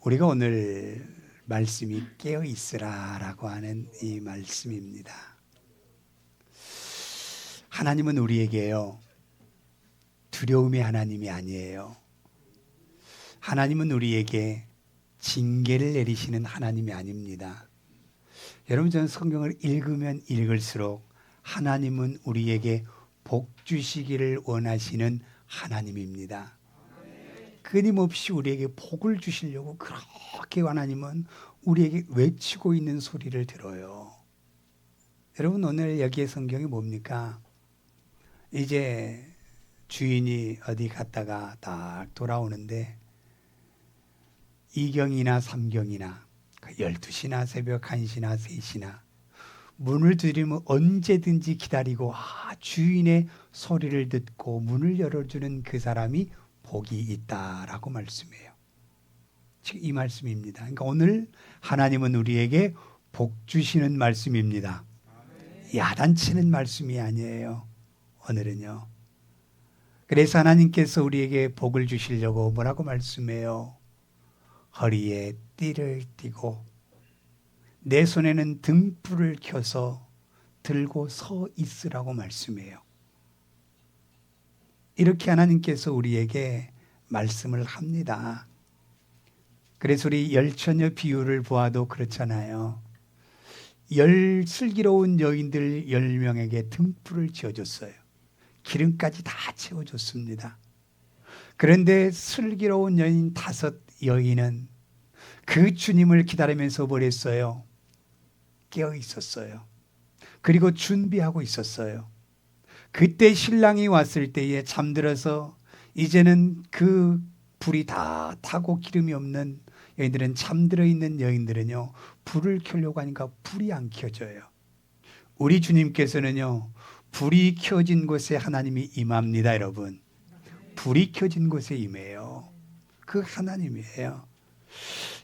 우리가 오늘 말씀이 깨어 있으라라고 하는 이 말씀입니다. 하나님은 우리에게요, 두려움의 하나님이 아니에요. 하나님은 우리에게 징계를 내리시는 하나님이 아닙니다. 여러분, 저는 성경을 읽으면 읽을수록 하나님은 우리에게 복 주시기를 원하시는 하나님입니다. 끊임없이 우리에게 복을 주시려고 그렇게 하나님은 우리에게 외치고 있는 소리를 들어요. 여러분, 오늘 여기에 성경이 뭡니까? 이제 주인이 어디 갔다가 딱 돌아오는데 2경이나 3경이나 12시나 새벽 1시나 3시나 문을 두드리면 언제든지 기다리고 주인의 소리를 듣고 문을 열어주는 그 사람이 복이 있다라고 말씀해요. 지금 이 말씀입니다. 그러니까 오늘 하나님은 우리에게 복 주시는 말씀입니다. 야단치는 말씀이 아니에요. 오늘은요. 그래서 하나님께서 우리에게 복을 주시려고 뭐라고 말씀해요? 허리에 띠를 띠고 내 손에는 등불을 켜서 들고 서 있으라고 말씀해요. 이렇게 하나님께서 우리에게 말씀을 합니다. 그래서 우리 열처녀 비유를 보아도 그렇잖아요. 슬기로운 여인들 10명에게 등불을 지어줬어요. 기름까지 다 채워줬습니다. 그런데 슬기로운 여인 5 여인은 그 주님을 기다리면서 뭘 했어요? 깨어 있었어요. 그리고 준비하고 있었어요. 그때 신랑이 왔을 때에 잠들어서 이제는 그 불이 다 타고 기름이 없는 여인들은, 잠들어 있는 여인들은요, 불을 켜려고 하니까 불이 안 켜져요. 우리 주님께서는요, 불이 켜진 곳에 하나님이 임합니다. 여러분, 불이 켜진 곳에 임해요. 그 하나님이에요.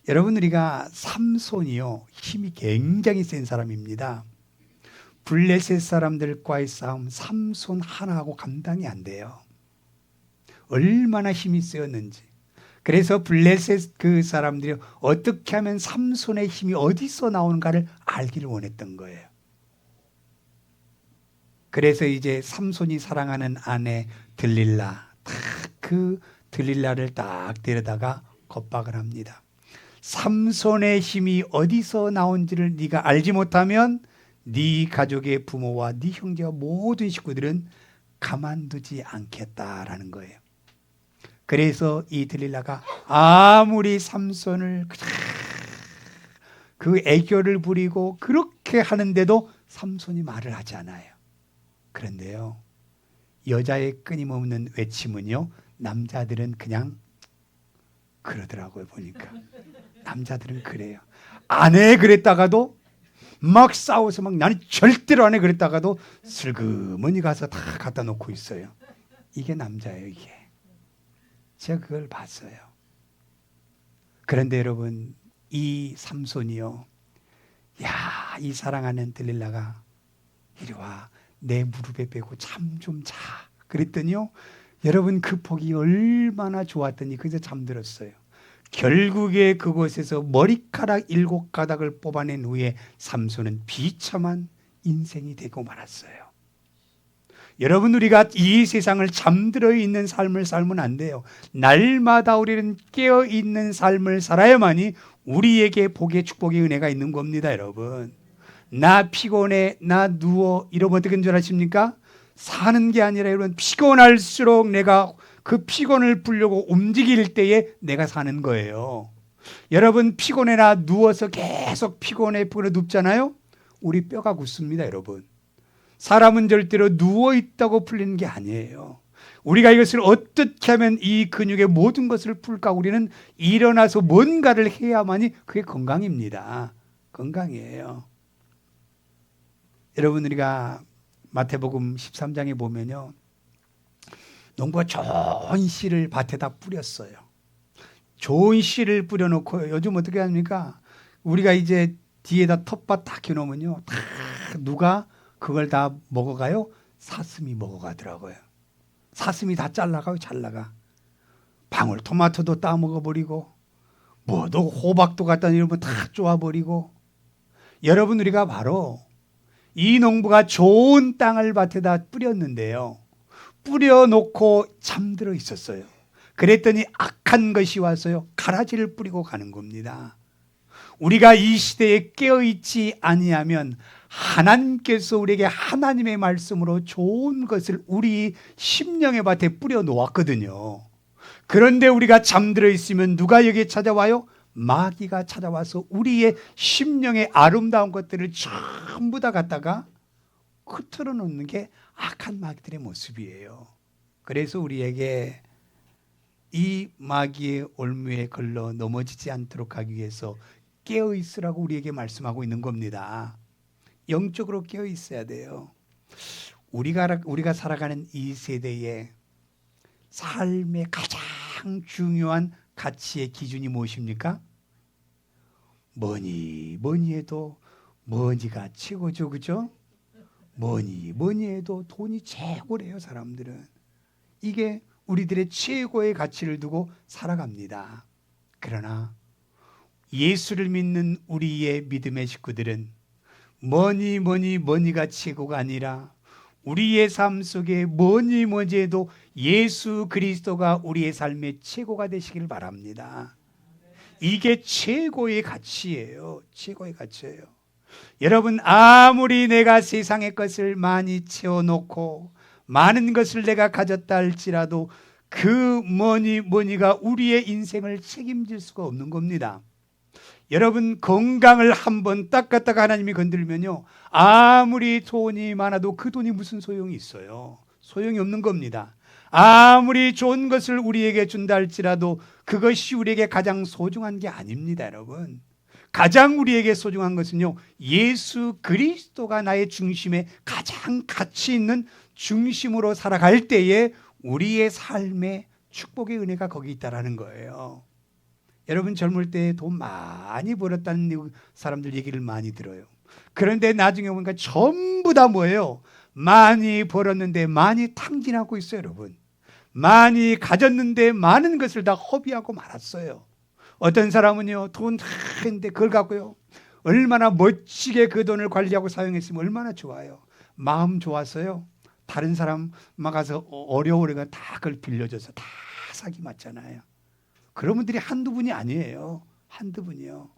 여러분, 우리가 삼손이요, 힘이 굉장히 센 사람입니다. 블레셋 사람들과의 싸움 삼손 하나하고 감당이 안 돼요. 얼마나 힘이 세었는지. 그래서 블레셋 그 사람들이 어떻게 하면 삼손의 힘이 어디서 나오는가를 알기를 원했던 거예요. 그래서 이제 삼손이 사랑하는 아내 들릴라, 그 들릴라를 딱 데려다가 겁박을 합니다. 삼손의 힘이 어디서 나온지를 네가 알지 못하면 네 가족의 부모와 네 형제와 모든 식구들은 가만두지 않겠다라는 거예요. 그래서 이 들릴라가 아무리 삼손을 그 애교를 부리고 그렇게 하는데도 삼손이 말을 하지 않아요. 그런데요, 여자의 끊임없는 외침은요, 남자들은 그냥 그러더라고요. 보니까 남자들은 그래요. 안 해 그랬다가도 막 싸워서 막 나는 절대로 안 해 그랬다가도 슬그머니 가서 다 갖다 놓고 있어요. 이게 남자예요. 이게 제가 그걸 봤어요. 그런데 여러분, 이 삼손이요, 이 사랑하는 들릴라가 이리 와, 내 무릎에 빼고 잠 좀 자 그랬더니요, 여러분, 그 복이 얼마나 좋았더니 그래서 잠들었어요. 결국에 그곳에서 머리카락 7가닥을 뽑아낸 후에 삼손은 비참한 인생이 되고 말았어요. 여러분, 우리가 이 세상을 잠들어 있는 삶을 살면 안 돼요. 날마다 우리는 깨어 있는 삶을 살아야만이 우리에게 복의 축복의 은혜가 있는 겁니다. 여러분, 나 피곤해, 나 누워 이러면 어떻게 된 줄 아십니까? 사는 게 아니라 여러분, 피곤할수록 내가 그 피곤을 풀려고 움직일 때에 내가 사는 거예요. 여러분, 피곤해나 누워서 계속 피곤해 눕잖아요. 우리 뼈가 굳습니다. 여러분, 사람은 절대로 누워있다고 풀리는 게 아니에요. 우리가 이것을 어떻게 하면 이 근육의 모든 것을 풀까? 우리는 일어나서 뭔가를 해야만이 그게 건강입니다. 건강이에요. 여러분, 우리가 마태복음 13장에 보면요, 농부가 좋은 씨를 밭에다 뿌렸어요. 좋은 씨를 뿌려놓고 요즘 어떻게 합니까? 우리가 이제 뒤에다 텃밭 다 켜놓으면요, 다 누가 그걸 다 먹어가요? 사슴이 먹어가더라고요. 사슴이 다 잘라가요. 잘라가. 방울토마토도 따먹어버리고 뭐도 호박도 갖다 이러면 다 쪼아버리고. 여러분, 우리가 바로 이 농부가 좋은 땅을 밭에다 뿌렸는데요, 뿌려놓고 잠들어 있었어요. 그랬더니 악한 것이 와서요, 가라지를 뿌리고 가는 겁니다. 우리가 이 시대에 깨어있지 아니하면 하나님께서 우리에게 하나님의 말씀으로 좋은 것을 우리 심령의 밭에 뿌려 놓았거든요. 그런데 우리가 잠들어 있으면 누가 여기에 찾아와요? 마귀가 찾아와서 우리의 심령의 아름다운 것들을 전부 다 갖다가 흐트러 놓는 게 악한 마귀들의 모습이에요. 그래서 우리에게 이 마귀의 올무에 걸러 넘어지지 않도록 하기 위해서 깨어 있으라고 우리에게 말씀하고 있는 겁니다. 영적으로 깨어 있어야 돼요. 우리가 살아가는 이 세대에 삶의 가장 중요한 가치의 기준이 무엇입니까? 뭐니 해도 머니가 최고죠, 그죠? 뭐니 해도 돈이 최고래요, 사람들은. 이게 우리들의 최고의 가치를 두고 살아갑니다. 그러나 예수를 믿는 우리의 믿음의 식구들은 뭐니가 최고가 아니라 우리의 삶 속에 뭐니 해도 예수 그리스도가 우리의 삶의 최고가 되시길 바랍니다. 이게 최고의 가치예요. 최고의 가치예요. 여러분, 아무리 내가 세상의 것을 많이 채워놓고 많은 것을 내가 가졌다 할지라도 그 뭐니가 우리의 인생을 책임질 수가 없는 겁니다. 여러분, 건강을 한번 딱 갖다가 하나님이 건들면요, 아무리 돈이 많아도 그 돈이 무슨 소용이 있어요? 소용이 없는 겁니다. 아무리 좋은 것을 우리에게 준다 할지라도 그것이 우리에게 가장 소중한 게 아닙니다, 여러분. 가장 우리에게 소중한 것은요, 예수 그리스도가 나의 중심에 가장 가치 있는 중심으로 살아갈 때에 우리의 삶의 축복의 은혜가 거기 있다라는 거예요. 여러분, 젊을 때 돈 많이 벌었다는 사람들 얘기를 많이 들어요. 그런데 나중에 보니까 전부 다 뭐예요? 많이 벌었는데 많이 탕진하고 있어요, 여러분. 많이 가졌는데 많은 것을 다 허비하고 말았어요. 어떤 사람은요, 돈 다 했는데 그걸 갖고요, 얼마나 멋지게 그 돈을 관리하고 사용했으면 얼마나 좋아요. 마음 좋았어요. 다른 사람 가서 어려우니까 다 그걸 빌려줘서 다 사기 맞잖아요. 그런 분들이 한두 분이 아니에요. 한두 분이요.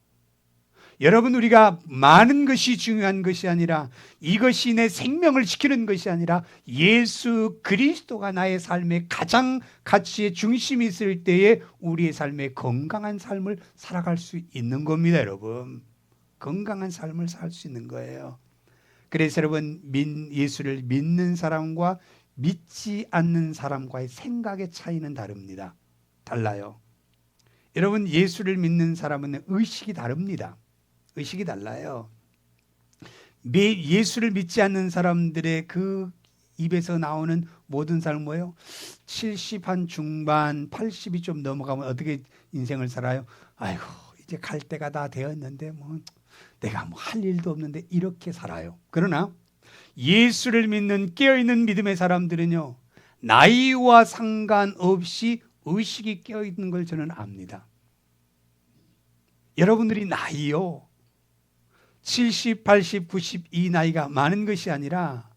여러분, 우리가 많은 것이 중요한 것이 아니라, 이것이 내 생명을 지키는 것이 아니라 예수 그리스도가 나의 삶의 가장 가치의 중심이 있을 때에 우리의 삶에 건강한 삶을 살아갈 수 있는 겁니다, 여러분. 건강한 삶을 살 수 있는 거예요. 그래서 여러분, 예수를 믿는 사람과 믿지 않는 사람과의 생각의 차이는 다릅니다. 달라요. 여러분, 예수를 믿는 사람은 의식이 다릅니다. 의식이 달라요. 예수를 믿지 않는 사람들의 그 입에서 나오는 모든 삶은 뭐예요? 70 한 중반, 80이 좀 넘어가면 어떻게 인생을 살아요? 아이고, 이제 갈 때가 다 되었는데 뭐 내가 뭐 할 일도 없는데 이렇게 살아요. 그러나 예수를 믿는 깨어있는 믿음의 사람들은요, 나이와 상관없이 의식이 깨어있는 걸 저는 압니다. 여러분들이 나이요, 70, 80, 90 이 나이가 많은 것이 아니라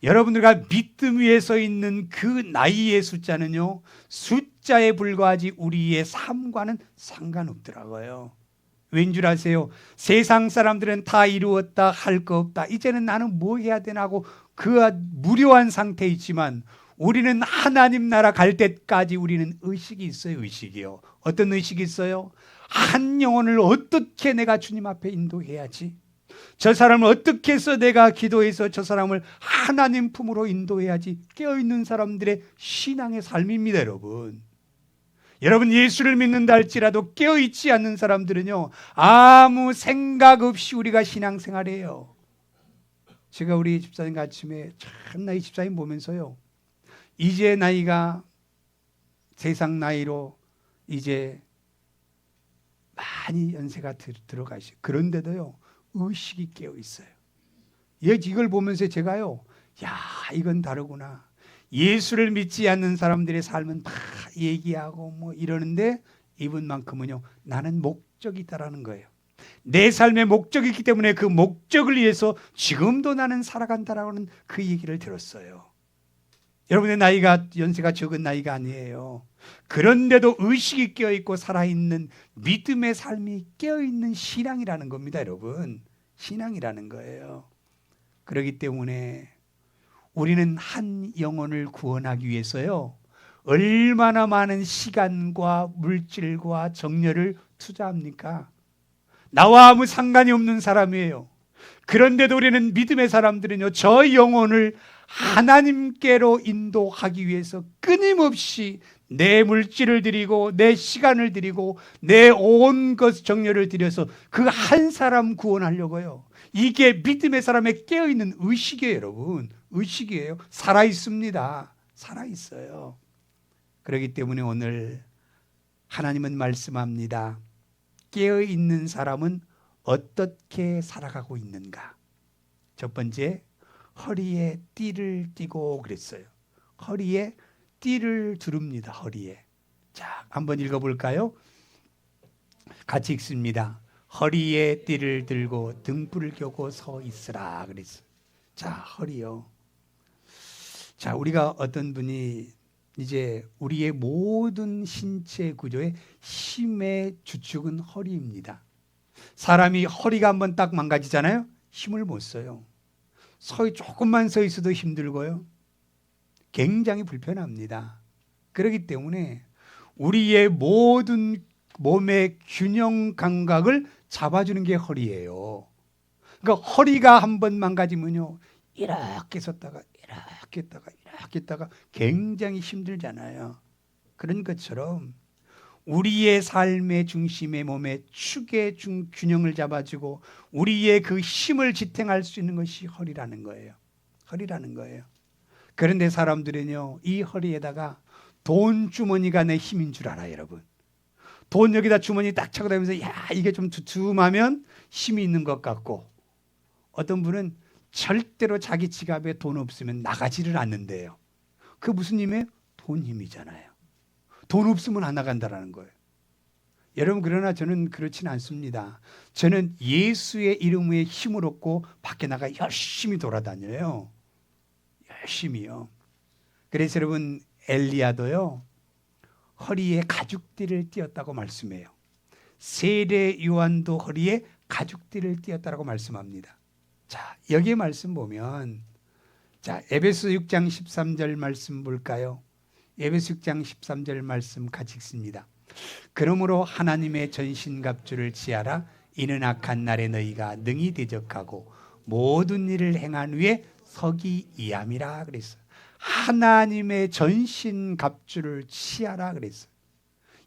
여러분들과 믿음 위에 서 있는 그 나이의 숫자는요, 숫자에 불과하지 우리의 삶과는 상관없더라고요. 왠 줄 아세요? 세상 사람들은 다 이루었다, 할 거 없다, 이제는 나는 뭐 해야 되나 하고 그 무료한 상태에 있지만, 우리는 하나님 나라 갈 때까지 우리는 의식이 있어요. 의식이요. 어떤 의식이 있어요? 한 영혼을 어떻게 내가 주님 앞에 인도해야지, 저 사람을 어떻게 해서 내가 기도해서 저 사람을 하나님 품으로 인도해야지, 깨어있는 사람들의 신앙의 삶입니다, 여러분. 여러분, 예수를 믿는다 할지라도 깨어있지 않는 사람들은요, 아무 생각 없이 우리가 신앙생활해요. 제가 우리 집사님 아침에 참 나이 집사님 보면서요, 이제 나이가 세상 나이로 이제 많이 연세가 들어가시고, 그런데도요 의식이 깨어 있어요. 이걸 보면서 제가요, 야, 이건 다르구나. 예수를 믿지 않는 사람들의 삶은 다 얘기하고 뭐 이러는데, 이분만큼은요, 나는 목적이 있다라는 거예요. 내 삶의 목적이 있기 때문에 그 목적을 위해서 지금도 나는 살아간다라는 그 얘기를 들었어요. 여러분의 나이가 연세가 적은 나이가 아니에요. 그런데도 의식이 깨어있고 살아있는 믿음의 삶이 깨어있는 신앙이라는 겁니다. 여러분, 신앙이라는 거예요. 그렇기 때문에 우리는 한 영혼을 구원하기 위해서요, 얼마나 많은 시간과 물질과 정열을 투자합니까? 나와 아무 상관이 없는 사람이에요. 그런데도 우리는 믿음의 사람들은요, 저 영혼을 하나님께로 인도하기 위해서 끊임없이 내 물질을 드리고 내 시간을 드리고 내 온 것 정열을 들여서 그 한 사람 구원하려고요. 이게 믿음의 사람의 깨어있는 의식이에요. 여러분, 의식이에요. 살아있습니다. 살아있어요. 그렇기 때문에 오늘 하나님은 말씀합니다. 깨어있는 사람은 어떻게 살아가고 있는가? 첫 번째, 허리에 띠를 띠고 그랬어요. 허리에 띠를 두릅니다. 허리에. 자, 한번 읽어볼까요? 같이 읽습니다. 허리에 띠를 들고 등불을 켜고 서 있으라 그랬어요. 자, 허리요. 자, 우리가 어떤 분이 이제 우리의 모든 신체 구조의 힘의 주축은 허리입니다. 사람이 허리가 한번 딱 망가지잖아요. 힘을 못 써요. 조금만 서 있어도 힘들고요. 굉장히 불편합니다. 그렇기 때문에 우리의 모든 몸의 균형 감각을 잡아주는 게 허리예요. 그러니까 허리가 한번 망가지면요, 이렇게 섰다가 이렇게 했다가 이렇게 했다가 굉장히 힘들잖아요. 그런 것처럼 우리의 삶의 중심의 몸의 축의 균형을 잡아주고 우리의 그 힘을 지탱할 수 있는 것이 허리라는 거예요. 허리라는 거예요. 그런데 사람들은요, 이 허리에다가 돈 주머니가 내 힘인 줄 알아요, 여러분. 돈 여기다 주머니 딱 차고 다니면서 야, 이게 좀 두툼하면 힘이 있는 것 같고, 어떤 분은 절대로 자기 지갑에 돈 없으면 나가지를 않는데요. 그 무슨 힘이에요? 돈 힘이잖아요. 돈 없으면 안 나간다라는 거예요. 여러분, 그러나 저는 그렇지는 않습니다. 저는 예수의 이름 위에 힘을 얻고 밖에 나가 열심히 돌아다녀요. 열심히요. 그래서 여러분, 엘리야도요, 허리에 가죽띠를 띄었다고 말씀해요. 세례 요한도 허리에 가죽띠를 띄었다고 말씀합니다. 자, 여기에 말씀 보면, 자, 에베소 6장 13절 말씀 볼까요? 에베소 6장 13절 말씀 같이 읽습니다. 그러므로 하나님의 전신갑주를 취하라. 이는 악한 날에 너희가 능히 대적하고 모든 일을 행한 후에 서기 이함이라 그랬어요. 하나님의 전신갑주를 취하라 그랬어요.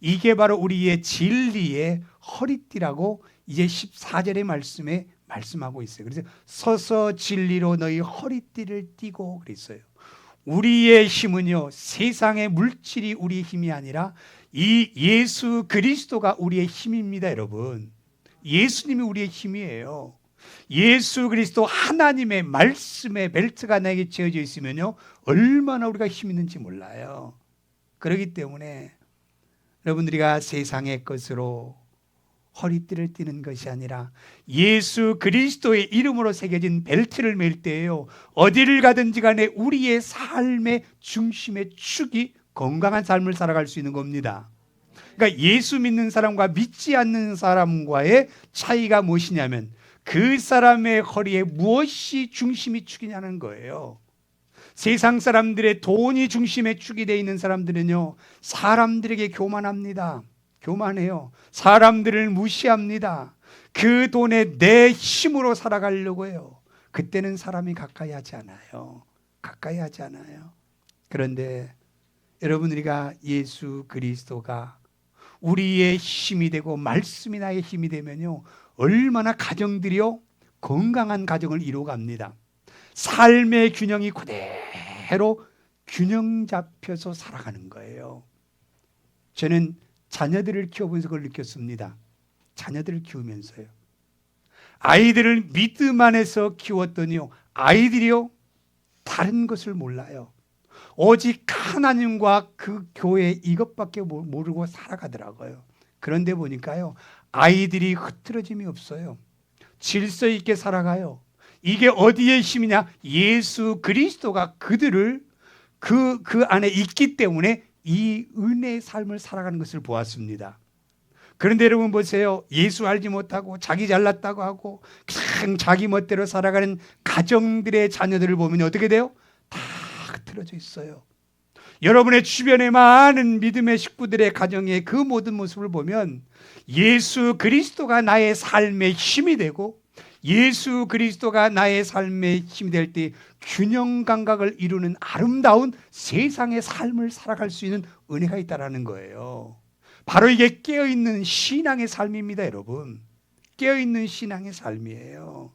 이게 바로 우리의 진리의 허리띠라고 이제 14절의 말씀에 말씀하고 있어요. 그래서 서서 진리로 너희 허리띠를 띠고 그랬어요. 우리의 힘은요, 세상의 물질이 우리의 힘이 아니라 이 예수 그리스도가 우리의 힘입니다. 여러분, 예수님이 우리의 힘이에요. 예수 그리스도 하나님의 말씀의 벨트가 나에게 채워져 있으면요, 얼마나 우리가 힘 있는지 몰라요. 그렇기 때문에 여러분들이가 세상의 것으로 허리띠를 띠는 것이 아니라 예수 그리스도의 이름으로 새겨진 벨트를 맬 때에요, 어디를 가든지 간에 우리의 삶의 중심의 축이 건강한 삶을 살아갈 수 있는 겁니다. 그러니까 예수 믿는 사람과 믿지 않는 사람과의 차이가 무엇이냐면 그 사람의 허리에 무엇이 중심이 축이냐는 거예요. 세상 사람들의 돈이 중심의 축이 되어 있는 사람들은요, 사람들에게 교만합니다. 교만해요. 사람들을 무시합니다. 그 돈에 내 힘으로 살아가려고 해요. 그때는 사람이 가까이 하지 않아요. 가까이 하지 않아요. 그런데 여러분, 우리가 예수 그리스도가 우리의 힘이 되고 말씀이 나의 힘이 되면요, 얼마나 가정들이요, 건강한 가정을 이루어갑니다. 삶의 균형이 그대로 균형 잡혀서 살아가는 거예요. 저는 자녀들을 키워보면서 그걸 느꼈습니다. 자녀들을 키우면서요, 아이들을 믿음 안에서 키웠더니요, 아이들이요, 다른 것을 몰라요. 오직 하나님과 그 교회 이것밖에 모르고 살아가더라고요. 그런데 보니까요, 아이들이 흐트러짐이 없어요. 질서 있게 살아가요. 이게 어디의 힘이냐? 예수 그리스도가 그들을 그 안에 있기 때문에 이 은혜의 삶을 살아가는 것을 보았습니다. 그런데 여러분 보세요. 예수 알지 못하고 자기 잘났다고 하고 그냥 자기 멋대로 살아가는 가정들의 자녀들을 보면 어떻게 돼요? 다 흐트러져 있어요. 여러분의 주변에 많은 믿음의 식구들의 가정의 그 모든 모습을 보면 예수 그리스도가 나의 삶의 힘이 되고 예수 그리스도가 나의 삶의 힘이 될 때 균형 감각을 이루는 아름다운 세상의 삶을 살아갈 수 있는 은혜가 있다라는 거예요. 바로 이게 깨어있는 신앙의 삶입니다, 여러분. 깨어있는 신앙의 삶이에요.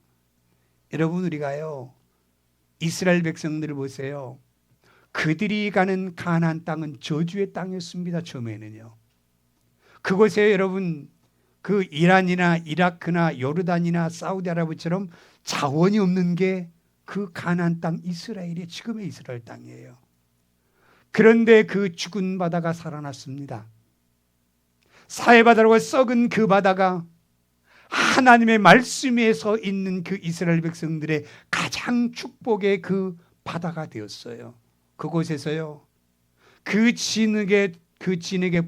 여러분, 우리가요, 이스라엘 백성들을 보세요. 그들이 가는 가나안 땅은 저주의 땅이었습니다. 처음에는요. 그곳에 여러분 그 이란이나 이라크나 요르단이나 사우디아라비아처럼 자원이 없는 게 그 가나안 땅 이스라엘이 지금의 이스라엘 땅이에요. 그런데 그 죽은 바다가 살아났습니다. 사해바다라고 썩은 그 바다가 하나님의 말씀 위에 서 있는 그 이스라엘 백성들의 가장 축복의 그 바다가 되었어요. 그곳에서요, 그 진흙의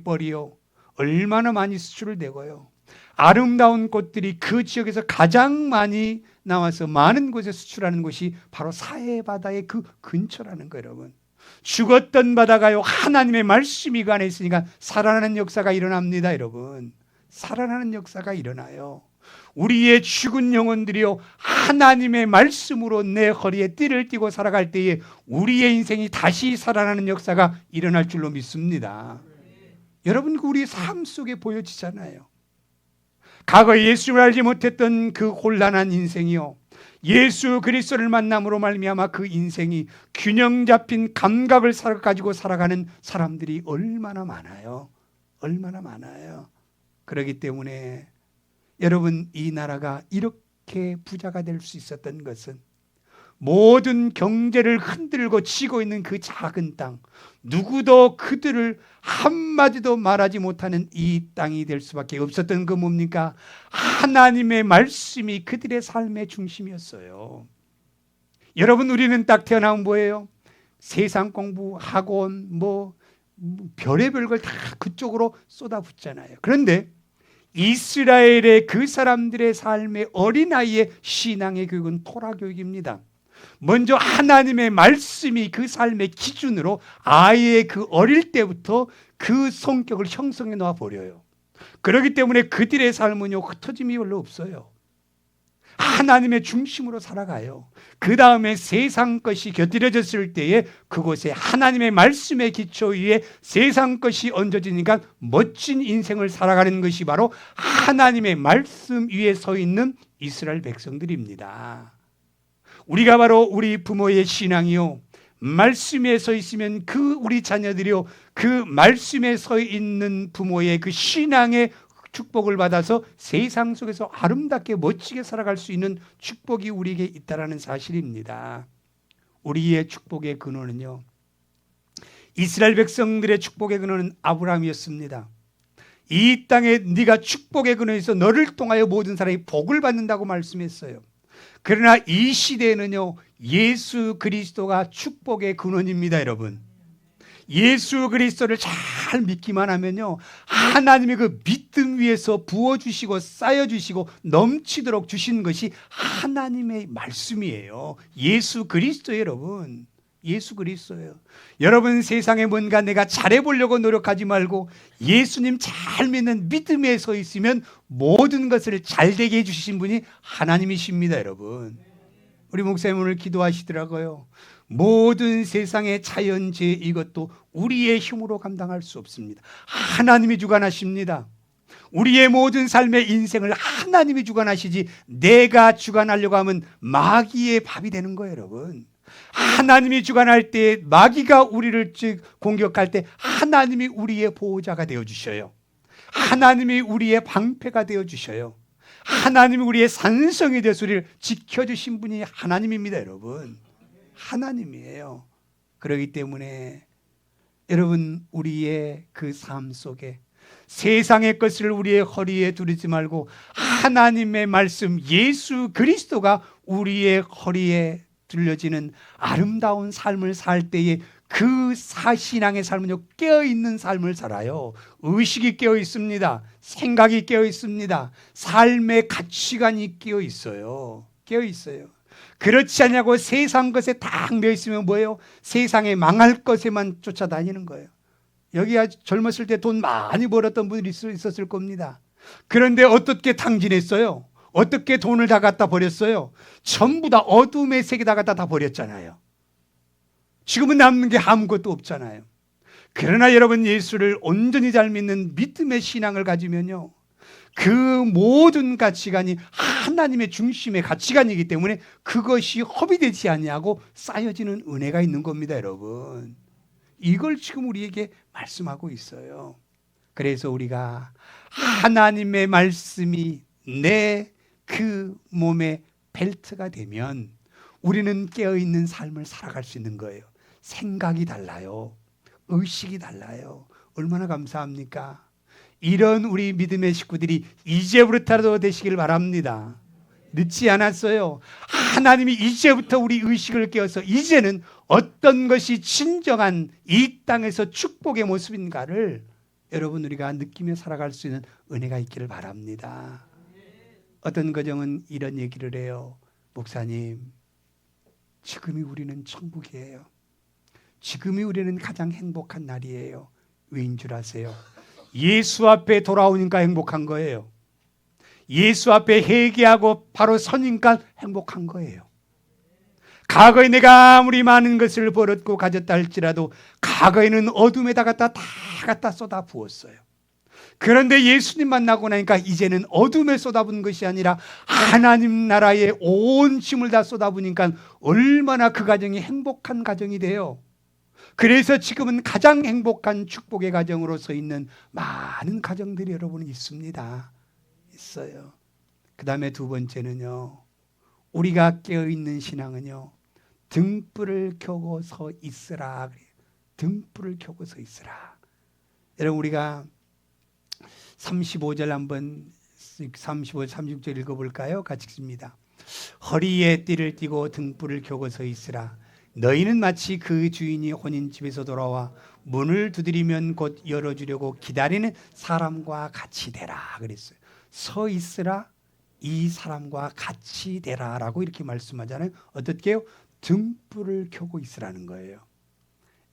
뻘이요 얼마나 많이 수출되고요, 아름다운 꽃들이 그 지역에서 가장 많이 나와서 많은 곳에 수출하는 곳이 바로 사해바다의 그 근처라는 거예요. 여러분, 죽었던 바다가요 하나님의 말씀이 그 안에 있으니까 살아나는 역사가 일어납니다. 여러분, 살아나는 역사가 일어나요. 우리의 죽은 영혼들이요 하나님의 말씀으로 내 허리에 띠를 띠고 살아갈 때에 우리의 인생이 다시 살아나는 역사가 일어날 줄로 믿습니다. 여러분, 우리 삶 속에 보여지잖아요. 과거에 예수를 알지 못했던 그 혼란한 인생이요, 예수 그리스도를 만남으로 말미암아 그 인생이 균형 잡힌 감각을 가지고 살아가는 사람들이 얼마나 많아요. 얼마나 많아요. 그렇기 때문에 여러분, 이 나라가 이렇게 부자가 될 수 있었던 것은 모든 경제를 흔들고 치고 있는 그 작은 땅, 누구도 그들을 한마디도 말하지 못하는 이 땅이 될 수밖에 없었던 그 뭡니까? 하나님의 말씀이 그들의 삶의 중심이었어요. 여러분, 우리는 딱 태어나면 뭐예요? 세상 공부, 학원, 별의별 걸 다 그쪽으로 쏟아붓잖아요. 그런데 이스라엘의 그 사람들의 삶의 어린아이의 신앙의 교육은 토라 교육입니다. 먼저 하나님의 말씀이 그 삶의 기준으로 아이의 그 어릴 때부터 그 성격을 형성해 놓아 버려요. 그렇기 때문에 그들의 삶은요 흩어짐이 별로 없어요. 하나님의 중심으로 살아가요. 그 다음에 세상 것이 곁들여졌을 때에 그곳에 하나님의 말씀의 기초 위에 세상 것이 얹어지니까 멋진 인생을 살아가는 것이 바로 하나님의 말씀 위에 서 있는 이스라엘 백성들입니다. 우리가 바로 우리 부모의 신앙이요, 말씀에 서 있으면 그 우리 자녀들이요 그 말씀에 서 있는 부모의 그 신앙의 축복을 받아서 세상 속에서 아름답게 멋지게 살아갈 수 있는 축복이 우리에게 있다는 사실입니다. 우리의 축복의 근원은요, 이스라엘 백성들의 축복의 근원은 아브라함이었습니다. 이 땅에 네가 축복의 근원에서 너를 통하여 모든 사람이 복을 받는다고 말씀했어요. 그러나 이 시대에는요 예수 그리스도가 축복의 근원입니다. 여러분, 예수 그리스도를 잘 믿기만 하면요 하나님의 그 믿음 위에서 부어주시고 쌓여주시고 넘치도록 주신 것이 하나님의 말씀이에요. 예수 그리스도예요. 여러분, 예수 그리스도예요. 여러분, 세상에 뭔가 내가 잘해보려고 노력하지 말고 예수님 잘 믿는 믿음에 서 있으면 모든 것을 잘되게 해주신 분이 하나님이십니다. 여러분, 우리 목사님 오늘 기도하시더라고요. 모든 세상의 자연재해 이것도 우리의 힘으로 감당할 수 없습니다. 하나님이 주관하십니다. 우리의 모든 삶의 인생을 하나님이 주관하시지 내가 주관하려고 하면 마귀의 밥이 되는 거예요. 여러분, 하나님이 주관할 때 마귀가 우리를 공격할 때 하나님이 우리의 보호자가 되어주셔요. 하나님이 우리의 방패가 되어주셔요. 하나님이 우리의 산성이 되어서 우리를 지켜주신 분이 하나님입니다. 여러분, 하나님이에요. 그렇기 때문에 여러분, 우리의 그 삶 속에 세상의 것을 우리의 허리에 두르지 말고 하나님의 말씀 예수 그리스도가 우리의 허리에 들려지는 아름다운 삶을 살 때에 그 신앙의 삶은요, 깨어있는 삶을 살아요. 의식이 깨어 있습니다. 생각이 깨어 있습니다. 삶의 가치관이 깨어 있어요. 깨어 있어요. 그렇지 않냐고 세상 것에 딱 매여 있으면 뭐예요? 세상에 망할 것에만 쫓아다니는 거예요. 여기가 젊었을 때 돈 많이 벌었던 분들이 있었을 겁니다. 그런데 어떻게 탕진했어요? 어떻게 돈을 다 갖다 버렸어요? 전부 다 어둠의 세계다 갖다 다 버렸잖아요. 지금은 남는 게 아무것도 없잖아요. 그러나 여러분 예수를 온전히 잘 믿는 믿음의 신앙을 가지면요, 그 모든 가치관이 하나님의 중심의 가치관이기 때문에 그것이 허비되지 않냐고 쌓여지는 은혜가 있는 겁니다, 여러분. 이걸 지금 우리에게 말씀하고 있어요. 그래서 우리가 하나님의 말씀이 내 그 몸의 벨트가 되면 우리는 깨어있는 삶을 살아갈 수 있는 거예요. 생각이 달라요. 의식이 달라요. 얼마나 감사합니까? 이런 우리 믿음의 식구들이 이제부터라도 되시길 바랍니다. 늦지 않았어요. 하나님이 이제부터 우리 의식을 깨워서 이제는 어떤 것이 진정한 이 땅에서 축복의 모습인가를 여러분 우리가 느끼며 살아갈 수 있는 은혜가 있기를 바랍니다. 어떤 가정은 이런 얘기를 해요. 목사님, 지금이 우리는 천국이에요. 지금이 우리는 가장 행복한 날이에요. 왜인 줄 아세요? 예수 앞에 돌아오니까 행복한 거예요. 예수 앞에 회개하고 바로 서니까 행복한 거예요. 과거에 내가 아무리 많은 것을 벌었고 가졌다 할지라도 과거에는 어둠에다가 다 갖다 쏟아 부었어요. 그런데 예수님 만나고 나니까 이제는 어둠에 쏟아부은 것이 아니라 하나님 나라에 온 힘을 다 쏟아부으니까 얼마나 그 가정이 행복한 가정이 돼요. 그래서 지금은 가장 행복한 축복의 가정으로 서 있는 많은 가정들이 여러분 있습니다. 있어요. 그 다음에 두 번째는요, 우리가 깨어있는 신앙은요, 등불을 켜고 서 있으라. 등불을 켜고 서 있으라. 여러분 우리가 35절 한번 35, 36절 읽어볼까요? 같이 읽습니다. 허리에 띠를 띠고 등불을 켜고 서 있으라. 너희는 마치 그 주인이 혼인집에서 돌아와 문을 두드리면 곧 열어주려고 기다리는 사람과 같이 되라 그랬어요. 서 있으라, 이 사람과 같이 되라 라고 이렇게 말씀하잖아요. 어떻게 해요? 등불을 켜고 있으라는 거예요.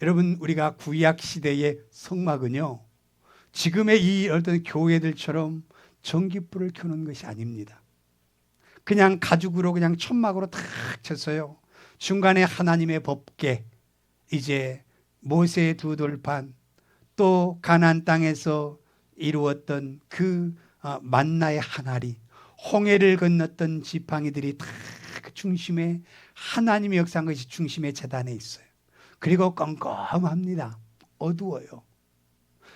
여러분 우리가 구약시대의 성막은요, 지금의 이 어떤 교회들처럼 전깃불을 켜는 것이 아닙니다. 그냥 가죽으로 그냥 천막으로 탁 쳤어요. 중간에 하나님의 법궤, 이제 모세의 두 돌판, 또 가나안 땅에서 이루었던 그 만나의 항아리, 홍해를 건넜던 지팡이들이 다 그 중심에 하나님의 역사한 것이 중심의 재단에 있어요. 그리고 껌껌합니다. 어두워요.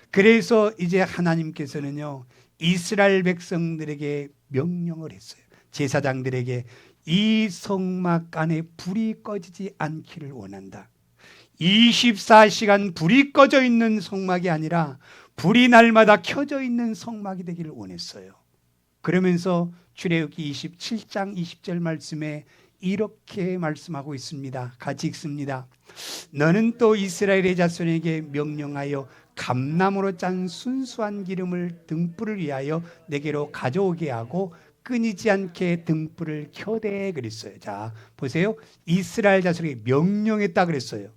그래서 이제 하나님께서는요, 이스라엘 백성들에게 명령을 했어요. 제사장들에게 이 성막 안에 불이 꺼지지 않기를 원한다. 24시간 불이 꺼져 있는 성막이 아니라 불이 날마다 켜져 있는 성막이 되기를 원했어요. 그러면서 출애굽기 27장 20절 말씀에 이렇게 말씀하고 있습니다. 같이 읽습니다. 너는 또 이스라엘의 자손에게 명령하여 감나무로 짠 순수한 기름을 등불을 위하여 내게로 가져오게 하고 끊이지 않게 등불을 켜대 그랬어요. 자, 보세요. 이스라엘 자손에게 명령했다 그랬어요.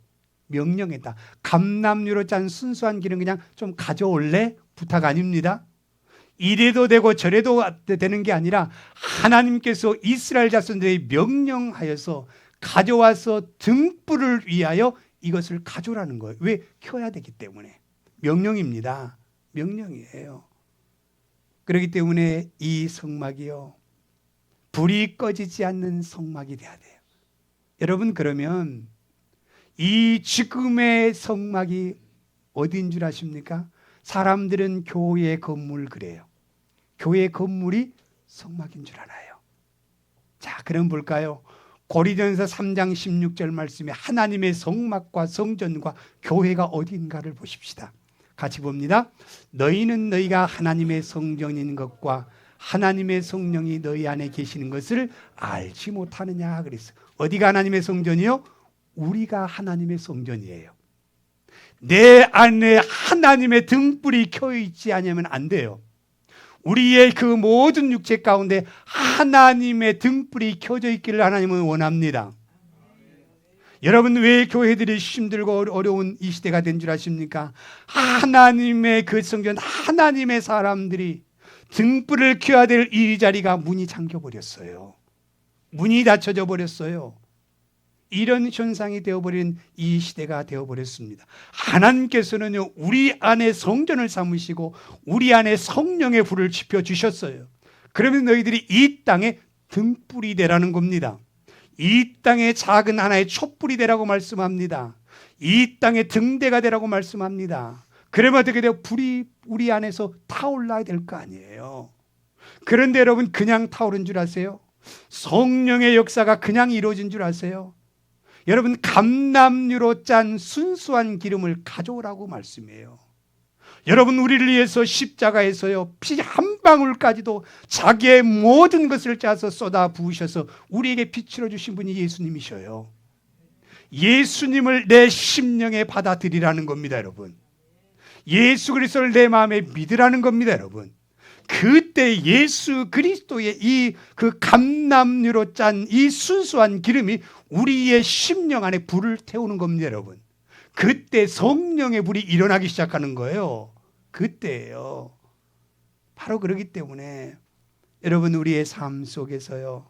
명령했다. 감람유로 짠 순수한 기름 그냥 좀 가져올래? 부탁 아닙니다. 이래도 되고 저래도 되는 게 아니라 하나님께서 이스라엘 자손들에게 명령하여서 가져와서 등불을 위하여 이것을 가져오라는 거예요. 왜? 켜야 되기 때문에. 명령입니다. 명령이에요. 그렇기 때문에 이 성막이요, 불이 꺼지지 않는 성막이 돼야 돼요. 여러분 그러면 이 지금의 성막이 어디인 줄 아십니까? 사람들은 교회 건물 그래요. 교회 건물이 성막인 줄 알아요. 자, 그럼 볼까요? 고린도전서 3장 16절 말씀에 하나님의 성막과 성전과 교회가 어딘가를 보십시다. 같이 봅니다. 너희는 너희가 하나님의 성전인 것과 하나님의 성령이 너희 안에 계시는 것을 알지 못하느냐 그랬어요. 어디가 하나님의 성전이요? 우리가 하나님의 성전이에요. 내 안에 하나님의 등불이 켜 있지 않으면 안 돼요. 우리의 그 모든 육체 가운데 하나님의 등불이 켜져 있기를 하나님은 원합니다. 여러분, 왜 교회들이 힘들고 어려운 이 시대가 된 줄 아십니까? 하나님의 그 성전, 하나님의 사람들이 등불을 켜야 될 이 자리가 문이 잠겨버렸어요. 문이 닫혀져 버렸어요. 이런 현상이 되어버린 이 시대가 되어버렸습니다. 하나님께서는요, 우리 안에 성전을 삼으시고 우리 안에 성령의 불을 지펴주셨어요. 그러면 너희들이 이 땅에 등불이 되라는 겁니다. 이 땅에 작은 하나의 촛불이 되라고 말씀합니다. 이 땅에 등대가 되라고 말씀합니다. 그러면 어떻게 돼요? 불이 우리 안에서 타올라야 될 거 아니에요. 그런데 여러분, 그냥 타오른 줄 아세요? 성령의 역사가 그냥 이루어진 줄 아세요? 여러분, 감람유로 짠 순수한 기름을 가져오라고 말씀해요. 여러분, 우리를 위해서 십자가에서요, 피 한 방울까지도 자기의 모든 것을 짜서 쏟아 부으셔서 우리에게 빛을 주신 분이 예수님이셔요. 예수님을 내 심령에 받아들이라는 겁니다, 여러분. 예수 그리스도를 내 마음에 믿으라는 겁니다, 여러분. 그때 예수 그리스도의 이 그 감람유로 짠 이 순수한 기름이 우리의 심령 안에 불을 태우는 겁니다, 여러분. 그때 성령의 불이 일어나기 시작하는 거예요. 그때예요. 바로 그렇기 때문에 여러분, 우리의 삶 속에서요,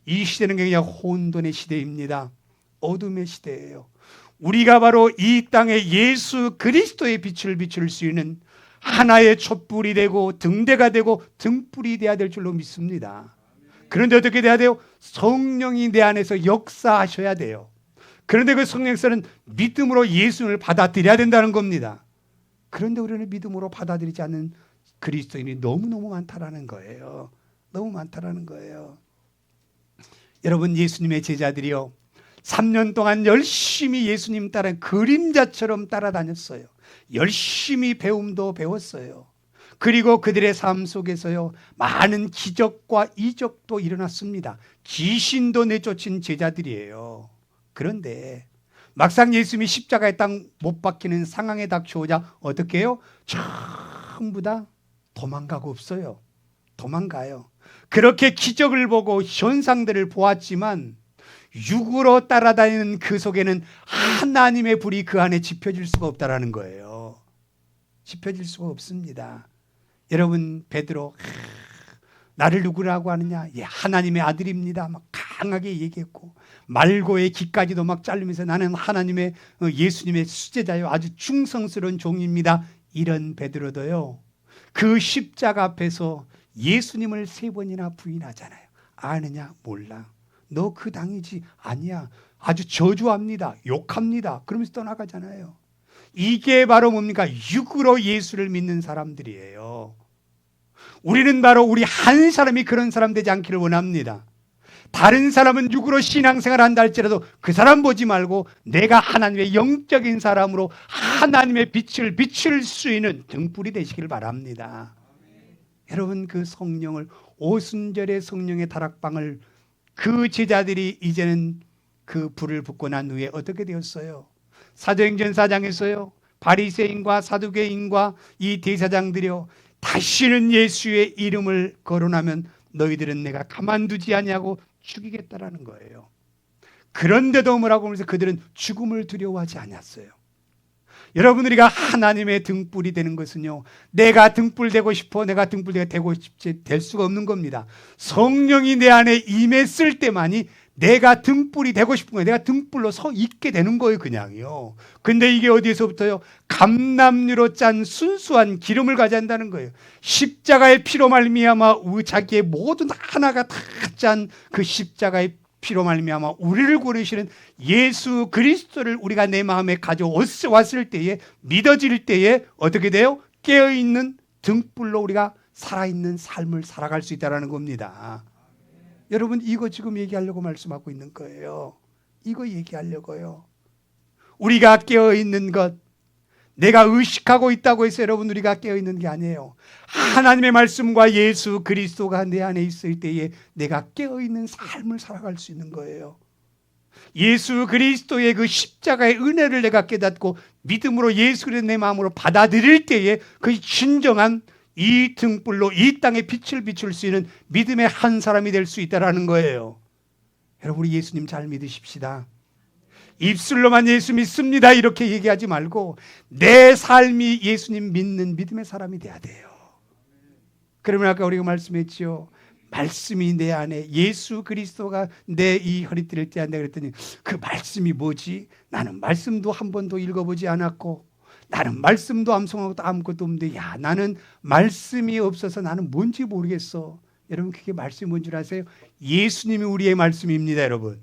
이 시대는 그냥 혼돈의 시대입니다. 어둠의 시대예요. 우리가 바로 이 땅에 예수 그리스도의 빛을 비출 수 있는 하나의 촛불이 되고 등대가 되고 등불이 되어야 될 줄로 믿습니다. 그런데 어떻게 돼야 돼요? 성령이 내 안에서 역사하셔야 돼요. 그런데 그 성령께서는 믿음으로 예수님을 받아들여야 된다는 겁니다. 그런데 우리는 믿음으로 받아들이지 않는 그리스도인이 너무너무 많다라는 거예요. 너무 많다라는 거예요. 여러분, 예수님의 제자들이요, 3년 동안 열심히 예수님 따라 그림자처럼 따라다녔어요. 열심히 배움도 배웠어요. 그리고 그들의 삶 속에서요, 많은 기적과 이적도 일어났습니다. 귀신도 내쫓은 제자들이에요. 그런데 막상 예수님이 십자가에 딱 못 박히는 상황에 닥쳐오자 어떻게 해요? 전부 다 도망가고 없어요. 도망가요. 그렇게 기적을 보고 현상들을 보았지만 육으로 따라다니는 그 속에는 하나님의 불이 그 안에 지펴질 수가 없다라는 거예요. 지펴질 수가 없습니다. 여러분, 베드로, 나를 누구라고 하느냐? 예, 하나님의 아들입니다. 막 강하게 얘기했고, 말고의 기까지도 막 자르면서 나는 하나님의 예수님의 수제자요, 아주 충성스러운 종입니다. 이런 베드로도요, 그 십자가 앞에서 예수님을 3번이나 부인하잖아요. 아느냐? 몰라. 너 그 당이지? 아니야. 아주 저주합니다. 욕합니다. 그러면서 떠나가잖아요. 이게 바로 뭡니까? 육으로 예수를 믿는 사람들이에요. 우리는 바로 우리 한 사람이 그런 사람 되지 않기를 원합니다. 다른 사람은 육으로 신앙생활 한다 할지라도 그 사람 보지 말고 내가 하나님의 영적인 사람으로 하나님의 빛을 비출 수 있는 등불이 되시길 바랍니다. 여러분, 그 성령을, 오순절의 성령의 다락방을 그 제자들이 이제는 그 불을 붙고 난 후에 어떻게 되었어요? 사도행전 4장에서요, 바리새인과 사두개인과 이 대사장들이요, 다시는 예수의 이름을 거론하면 너희들은 내가 가만두지 아니하고 죽이겠다라는 거예요. 그런데도 뭐라고 하면서 그들은 죽음을 두려워하지 않았어요. 여러분, 우리가 하나님의 등불이 되는 것은요, 내가 등불 되고 싶어, 내가 등불 되고 싶지 될 수가 없는 겁니다. 성령이 내 안에 임했을 때만이 내가 등불이 되고 싶은 거예요. 내가 등불로 서 있게 되는 거예요, 그냥요. 근데 이게 어디서부터요? 감람유로 짠 순수한 기름을 가져야 한다는 거예요. 십자가의 피로 말미암아 자기의 모든 하나가 다 짠 그 십자가의 피로 말미암아 우리를 구원하시는 예수 그리스도를 우리가 내 마음에 가져왔을 때에, 믿어질 때에 어떻게 돼요? 깨어있는 등불로 우리가 살아있는 삶을 살아갈 수 있다는 겁니다. 여러분, 이거 지금 얘기하려고 말씀하고 있는 거예요. 이거 얘기하려고요. 우리가 깨어있는 것, 내가 의식하고 있다고 해서 여러분 우리가 깨어있는 게 아니에요. 하나님의 말씀과 예수 그리스도가 내 안에 있을 때에 내가 깨어있는 삶을 살아갈 수 있는 거예요. 예수 그리스도의 그 십자가의 은혜를 내가 깨닫고 믿음으로 예수를 내 마음으로 받아들일 때에 그 진정한 이 등불로 이 땅에 빛을 비출 수 있는 믿음의 한 사람이 될 수 있다는 거예요. 여러분 우리 예수님 잘 믿으십시다. 입술로만 예수 믿습니다 이렇게 얘기하지 말고 내 삶이 예수님 믿는 믿음의 사람이 돼야 돼요. 그러면 아까 우리가 말씀했지요. 말씀이 내 안에 예수 그리스도가 내 이 허리띠를 떼한다 그랬더니 그 말씀이 뭐지? 나는 말씀도 한 번도 읽어보지 않았고 나는 말씀도 암송하고도 아무것도 없는데 야 나는 말씀이 없어서 나는 뭔지 모르겠어. 여러분 그게 말씀이 뭔지 아세요? 예수님이 우리의 말씀입니다. 여러분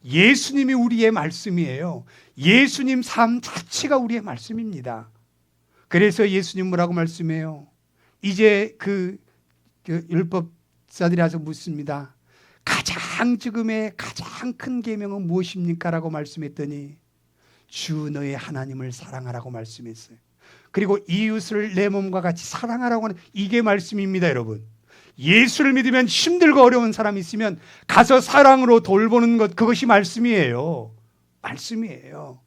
예수님이 우리의 말씀이에요. 예수님 삶 자체가 우리의 말씀입니다. 그래서 예수님 뭐라고 말씀해요? 이제 그 율법사들이 와서 묻습니다. 지금의 가장 큰 계명은 무엇입니까? 라고 말씀했더니 주 너의 하나님을 사랑하라고 말씀했어요. 그리고 이웃을 내 몸과 같이 사랑하라고 하는 이게 말씀입니다. 여러분 예수를 믿으면 힘들고 어려운 사람이 있으면 가서 사랑으로 돌보는 것 그것이 말씀이에요. 말씀이에요.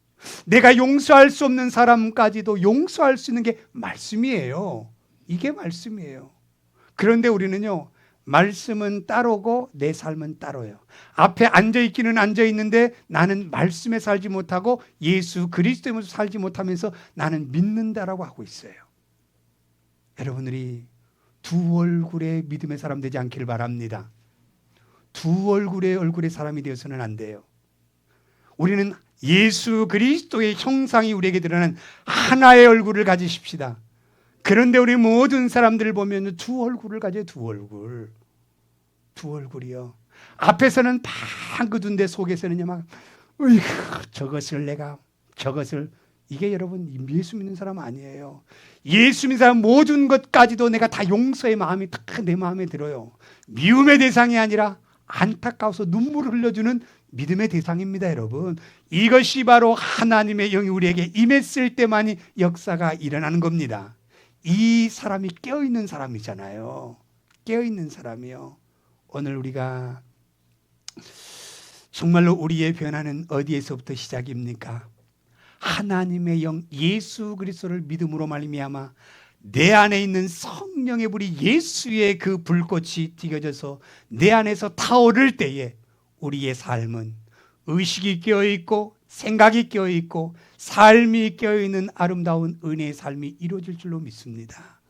내가 용서할 수 없는 사람까지도 용서할 수 있는 게 말씀이에요. 이게 말씀이에요. 그런데 우리는요 말씀은 따로고 내 삶은 따로예요. 앞에 앉아있기는 앉아있는데 나는 말씀에 살지 못하고 예수 그리스도에 살지 못하면서 나는 믿는다라고 하고 있어요. 여러분들이 두 얼굴의 믿음의 사람 되지 않기를 바랍니다. 두 얼굴의 사람이 되어서는 안 돼요. 우리는 예수 그리스도의 형상이 우리에게 드러나는 하나의 얼굴을 가지십시다. 그런데 우리 모든 사람들을 보면 두 얼굴을 가져요. 두 얼굴이요. 앞에서는 방긋한데 속에서는요 막 저것을 이게 여러분 예수 믿는 사람 아니에요. 예수 믿는 사람 모든 것까지도 내가 다 용서의 마음이 다 내 마음에 들어요. 미움의 대상이 아니라 안타까워서 눈물을 흘려주는 믿음의 대상입니다. 여러분 이것이 바로 하나님의 영이 우리에게 임했을 때만이 역사가 일어나는 겁니다. 이 사람이 깨어있는 사람이잖아요. 깨어있는 사람이요. 오늘 우리가 정말로 우리의 변화는 어디에서부터 시작입니까? 하나님의 영 예수 그리스도를 믿음으로 말미암아 내 안에 있는 성령의 불이 예수의 그 불꽃이 튀겨져서 내 안에서 타오를 때에 우리의 삶은 의식이 깨어있고 생각이 깨어있고 삶이 깨어있는 아름다운 은혜의 삶이 이루어질 줄로 믿습니다.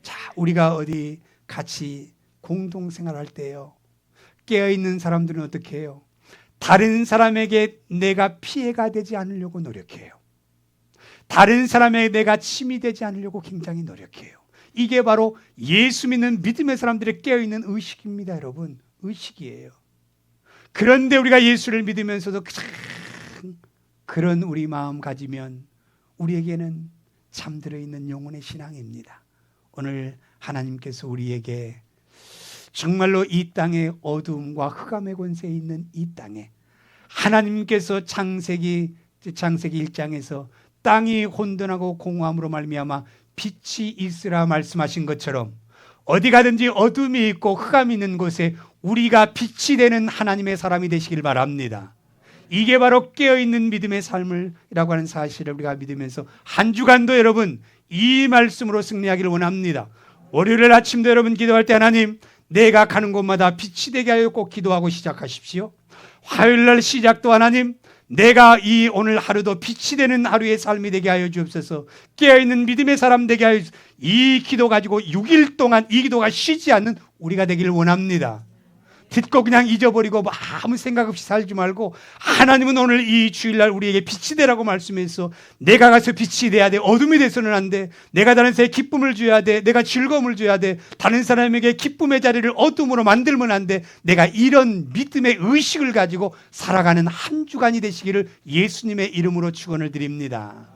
자, 우리가 어디 같이 공동생활할 때요 깨어있는 사람들은 어떻게 해요? 다른 사람에게 내가 피해가 되지 않으려고 노력해요. 다른 사람에게 내가 침이 되지 않으려고 굉장히 노력해요. 이게 바로 예수 믿는 믿음의 사람들의 깨어있는 의식입니다. 여러분 의식이에요. 그런데 우리가 예수를 믿으면서도 그런 우리 마음 가지면 우리에게는 잠들어 있는 영혼의 신앙입니다. 오늘 하나님께서 우리에게 정말로 이 땅의 어두움과 흑암의 권세에 있는 이 땅에 하나님께서 창세기 1장에서 땅이 혼돈하고 공허함으로 말미암아 빛이 있으라 말씀하신 것처럼 어디 가든지 어둠이 있고 흑암이 있는 곳에 우리가 빛이 되는 하나님의 사람이 되시길 바랍니다. 이게 바로 깨어있는 믿음의 삶이라고 하는 사실을 우리가 믿으면서 한 주간도 여러분 이 말씀으로 승리하기를 원합니다. 월요일 아침도 여러분 기도할 때 하나님 내가 가는 곳마다 빛이 되게 하여 꼭 기도하고 시작하십시오. 화요일날 시작도 하나님 내가 이 오늘 하루도 빛이 되는 하루의 삶이 되게 하여 주옵소서. 깨어있는 믿음의 사람 되게 하여 주옵소서. 이 기도 가지고 6일 동안 이 기도가 쉬지 않는 우리가 되기를 원합니다. 듣고 그냥 잊어버리고 아무 생각 없이 살지 말고 하나님은 오늘 이 주일날 우리에게 빛이 되라고 말씀해서 내가 가서 빛이 돼야 돼. 어둠이 돼서는 안 돼. 내가 다른 사람에게 기쁨을 줘야 돼. 내가 즐거움을 줘야 돼. 다른 사람에게 기쁨의 자리를 어둠으로 만들면 안 돼. 내가 이런 믿음의 의식을 가지고 살아가는 한 주간이 되시기를 예수님의 이름으로 축원을 드립니다.